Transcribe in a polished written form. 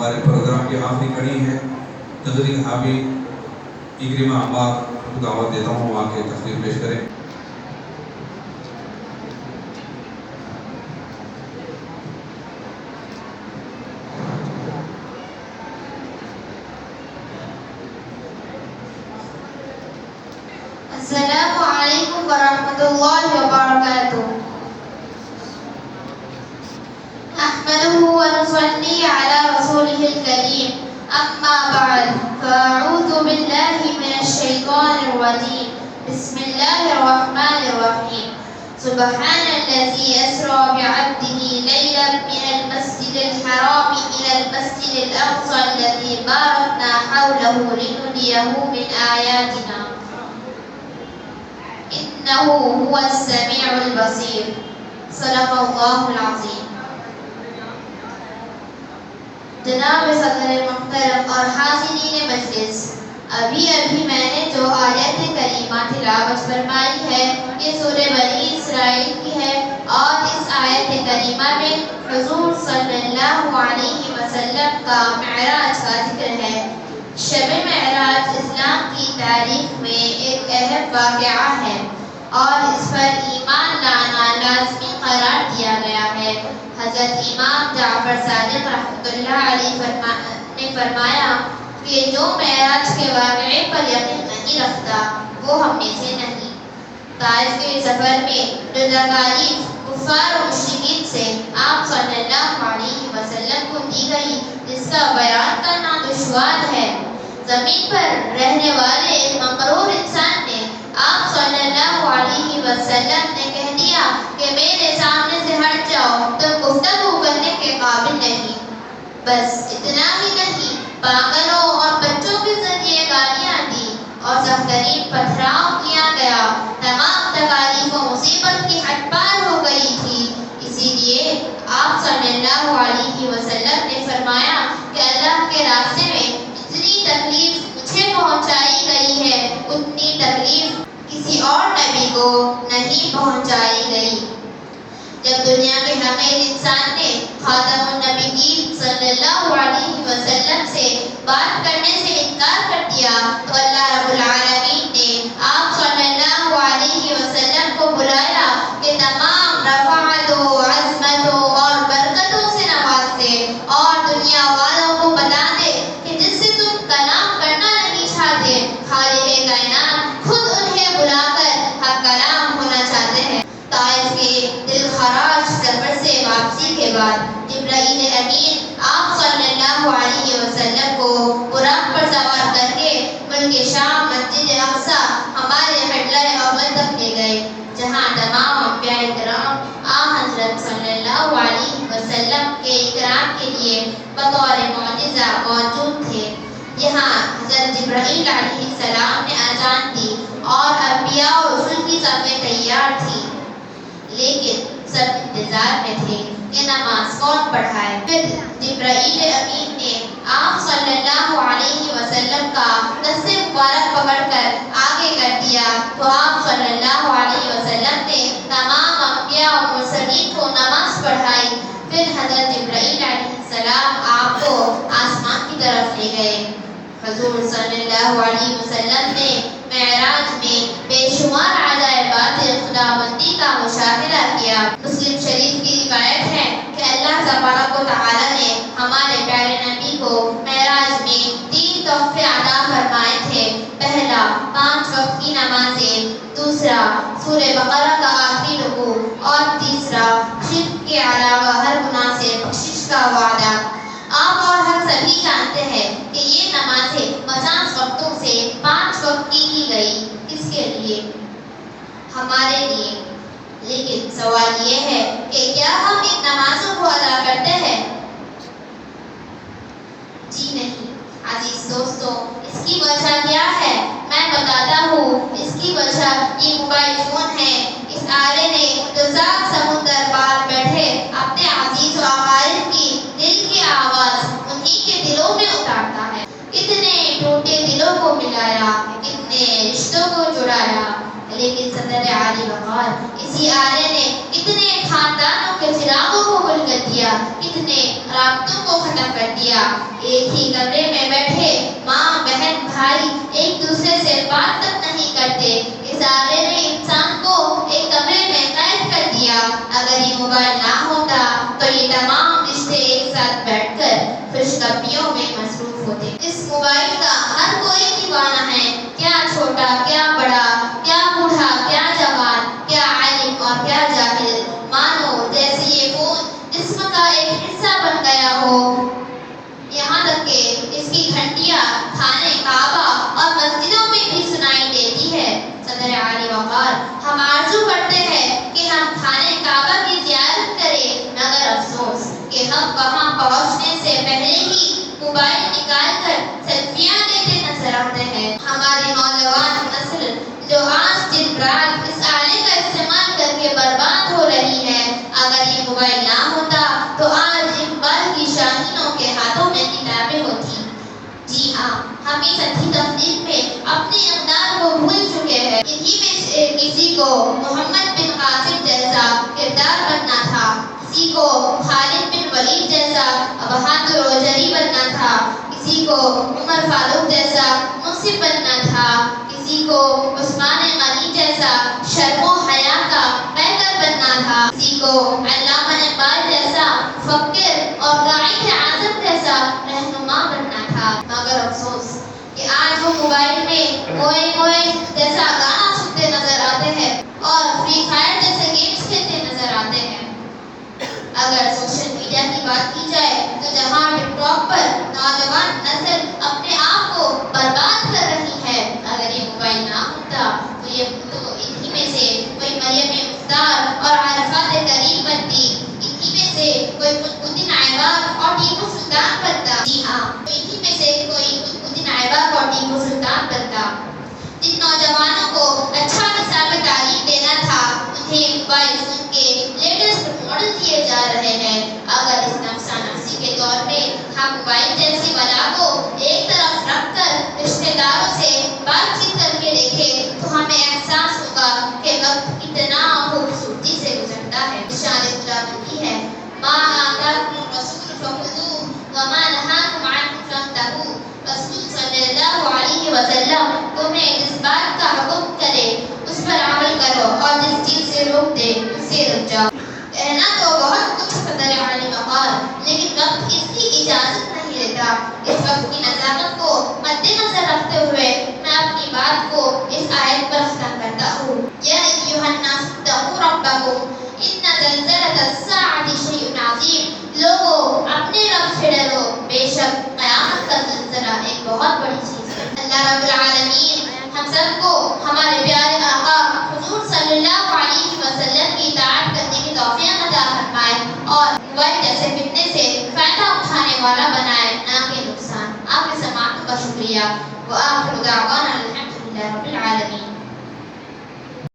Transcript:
ہمارے پروگرام کی آخری کڑی ہے نظری حابی اکرمہ عمار کو دعوت دیتا ہوں وہاں کے تقریر پیش کریں. السلام علیکم ورحمۃ اللہ وبرکاتہ. نحمده ونصلي على رسوله الكريم. أما بعد فأعوذ بالله من الشيطان الرجيم. بسم الله الرحمن الرحيم. سبحان الذي أسرى بعبده ليلا من المسجد الحرام إلى المسجد الأقصى الذي باركنا حوله لنريه من آياتنا إنه هو السميع البصير. صدق الله العظيم. جناب صدر محترم اور حاضرین مجلس، ابھی میں نے جو آیت کریمہ تلاوت فرمائی ہے یہ سورہ بنی اسرائیل کی ہے، اور اس آیت کریمہ میں حضور صلی اللہ علیہ وسلم کا معراج کا ذکر ہے. شب معراج اسلام کی تاریخ میں ایک اہم واقعہ ہے اور اس پر ایمان لانا لازمی قرار دیا گیا ہے. حضرت امام جعفر صادق رحمۃ اللہ علیہ نے فرمایا کہ جو معراج کے واقعے پر یقین نہیں رکھتا وہ ہم میں سے نہیں. طائف کے سفر میں جو تکالیف کفار و مشرکین سے آپ صلی اللہ علیہ وسلم کو دی گئی جس کا بیان کرنا دشوار ہے. زمین پر رہنے والے ایک مغرور انسان نے آپ صلی اللہ علیہ وسلم نے کہہ دیا کہ میرے سامنے سے ہٹ جاؤ، تم گفتگو کرنے کے قابل نہیں. بس اتنا ہی نہیں، پاگلوں اور بچوں کے ذریعے گالیاں دی اور سخت ترین پتھراؤ کیا گیا. تمام تکالیف و مصیبت کی حد پار ہو گئی تھی. اسی لیے آپ صلی اللہ علیہ وسلم نے فرمایا کہ اللہ کے راستے میں جتنی تکلیف مجھے پہنچائی گئی ہے اتنی تکلیف کسی اور نبی کو نہیں پہنچائی گئی. جب دنیا کے حقیر انسان نے خاتم النبیین صلی اللہ علیہ وسلم سے بات کرنے سے انکار کر دیا تو اللہ رب العالمین نے آپ صلی اللہ علیہ وسلم کو بلایا کہ تمام رفعتوں، عظمتوں اور برکتوں سے نواز دے اور دنیا والوں کو بتا دے کہ جس سے تم کلام کرنا نہیں چاہتے خالق کائنات خود انہیں بلا کر حق کلام ہونا چاہتے ہیں. طائف کے دل خراش سفر سے واپسی کے بعد جبرائیل امین آپ صلی اللہ علیہ وسلم کو براق پر سوار کر کے ملک شام مسجد اقصی ہمارے قبلہ اول تک لے گئے، جہاں تمام انبیاء کرام حضرت صلی اللہ علیہ وسلم کے اکرام کے لیے بطور معجزہ موجود تھے. یہاں حضرت جبرائیل علیہ السلام نے اذان دی اور انبیاء و رسول کی صفیں تیار تھی، لیکن سب انتظار میں تھے کہ نماز کون پڑھائے. پھر جبرائیل امین نے آپ صلی اللہ علیہ وسلم کا دست مبارک پکڑ کر آگے کر دیا تو آپ صلی اللہ علیہ وسلم نے تمام انبیاء و مرسلین کو نماز پڑھائی. پھر حضرت جبرائیل علیہ السلام آپ کو آسمان کی طرف لے گئے. حضور صلی اللہ علیہ وسلم نے معراج میں بے شمار عجائبات خداوندی کا مشاہدہ کیا. مسلم شریف کی روایت ہے کہ اللہ تبارک و تعالی نے ہمارے پیارے نبی کو معراج میں 3 تحفے عطا فرمائے تھے. پہلا 5 وقت کی نمازیں، دوسرا سورہ بقرہ کا آخری رکوع اور تیسرا شرک کے علاوہ ہر گناہ سے بخشش کا وعدہ. آپ اور ہم سبھی جانتے ہیں کہ یہ نمازیں 50 وقتوں سے 5 وقت کی گئی. کس کے لیے؟ ہمارے لیے. لیکن سوال یہ ہے کہ کیا ہم ان نمازوں کو ادا کرتے ہیں؟ جی نہیں. عزیز دوستو، اس کی وجہ کیا ہے؟ میں بتاتا ہوں. اس کی وجہ یہ موبائل فون ہے. اس آلے نے جو سات سمندر پار بیٹھے اپنے عزیز و اقارب کی دل کی آواز انہی کے دلوں میں اتارتا ہے. کتنے ٹوٹے دلوں کو ملایا، کتنے رشتوں کو جڑایا، لیکن صدر عالی وقار اسی آلے نے کتنے خاندانوں کے چراغوں کو گل کر دیا، کتنے رابطوں کو ختم کر دیا۔ ایک ہی کمرے میں بیٹھے ماں بہن بھائی ایک دوسرے سے بات تک نہیں کرتے۔ اس آلے نے انسان کو ایک کمرے میں قید کر دیا۔ اگر یہ موبائل نہ ہوتا تو یہ تمام رشتے ایک ساتھ بیٹھ کر خوشگپیوں میں مصروف ہوتے۔ اس موبائل کا ہر کوئی دیوانہ ہے، کیا چھوٹا کیا بڑا، کیا بوڑھا کیا جوان، کیا عالم اور کیا جاہل، مانو جیسے یہ فون جسم کا ایک حصہ بن گیا ہو۔ یہاں تک کہ اس کی گھنٹیاں خانے کعبہ اور مسجدوں میں بھی سنائی دیتی ہے۔ صدر عالی وقار، ہم آرزو کرتے ہیں کہ ہم خانے کعبہ کی زیارت کریں، مگر افسوس کہ ہم وہاں پہنچنے سے پہلے ہی موبائل نکال کر سیلفیاں لیتے نظر آتے ہیں۔ ہماری نوجوان نسل جو آج دن رات اس آلے کا استعمال کر کے برباد ہو رہی ہے، اگر یہ موبائل نہ ہوتا تو آج اقبال کی شاہینوں کے ہاتھوں میں کتابیں ہوتی۔ جی ہاں، ہم اس اچھی تفریح میں اپنے اقدار کو بھول چکے ہیں۔ انہی میں سے کسی کو محمد بن قاسم جیسا کردار بننا تھا، کسی کو خالد بن ولید جیسا بہادر و جری بننا تھا، کسی کو عمر فاروق جیسا منصف بننا تھا، کسی کو عثمان غنی جیسا شرم و حیا کا پیکر بننا تھا، کسی کو علامہ اقبال جیسا مفکر اور قائد اعظم جیسا رہنما بننا تھا۔ مگر افسوس کہ آج وہ موبائل میں موئے موئے جیسا گانا سنتے نظر آتے ہیں اور فری فائر جیسے گیمز کھیلتے نظر آتے ہیں۔ اگر سوشل میڈیا کی بات کی جائے تو جہاں ٹک ٹاک پر نوجوان نسل اپنے آپ کو برباد کر رہی ہے، اگر یہ موبائل نہ ہوتا تو انہی میں سے کوئی مریم مختار اور عرفات کریم بنتی، انہی میں سے کوئی قطبالدین ایبک اور ٹیپو سلطان بنتا۔ جی ہاں، انہی میں سے کوئی قطبالدین ایبک اور ٹیپو سلطان بنتا۔ جن نوجوانوں کو اچھا نصاب تعلیم دینا تھا، انہیں موبائل فون کے لیٹسٹ ماڈل دیے جا رہے ہیں۔ اگر اس نفسا نفسی کے دور میں ہم موبائل جیسی بلا کو ایک طرف رکھ کر رشتے داروں سے بات چیت کر کے دیکھیں تو ہمیں احساس ہوگا کہ وقت کتنا خوبصورتی سے گزرتا ہے۔ ارشاد خداوندی ہے، ما آتاکم الرسول فخذوہ وما نہاکم عنہ فانتہوا۔ رسول صلی اللہ علیہ وسلم تمہیں جس بات کا حکم کرے اس پر عمل کرو اور جس چیز سے روک دے اس سے رک جاؤ۔ کہنا تو بہت کچھ صدر عالی وقار، لیکن وقت اس کی اجازت نہیں دیتا۔ اس وقت کی نزاکت کو مد نظر رکھتے ہوئے میں اپنی بات کو اس آیت پر ختم کرتا ہوں۔ یا ایھا الناس اتقوا ربکم ان زلزلۃ الساعۃ شیء عظیم۔ لوگوں اپنے رب سے ڈرو، بے شک قیامت کا زلزلہ ایک بہت بڑی چیز ہے۔ اللہ رب العالمین ہم سب کو ہمارے پیارے آقا حضور صلی اللہ علیہ وسلم کی اطاعت کرنے کی توفیق عطا فرمائے اور موبائل جیسے فتنے سے فائدہ اٹھانے والا بنائے، نہ کہ نقصان۔ آپ کی سماعت کا شکریہ۔ وآخر دعوانا الحمد للہ رب العالمین۔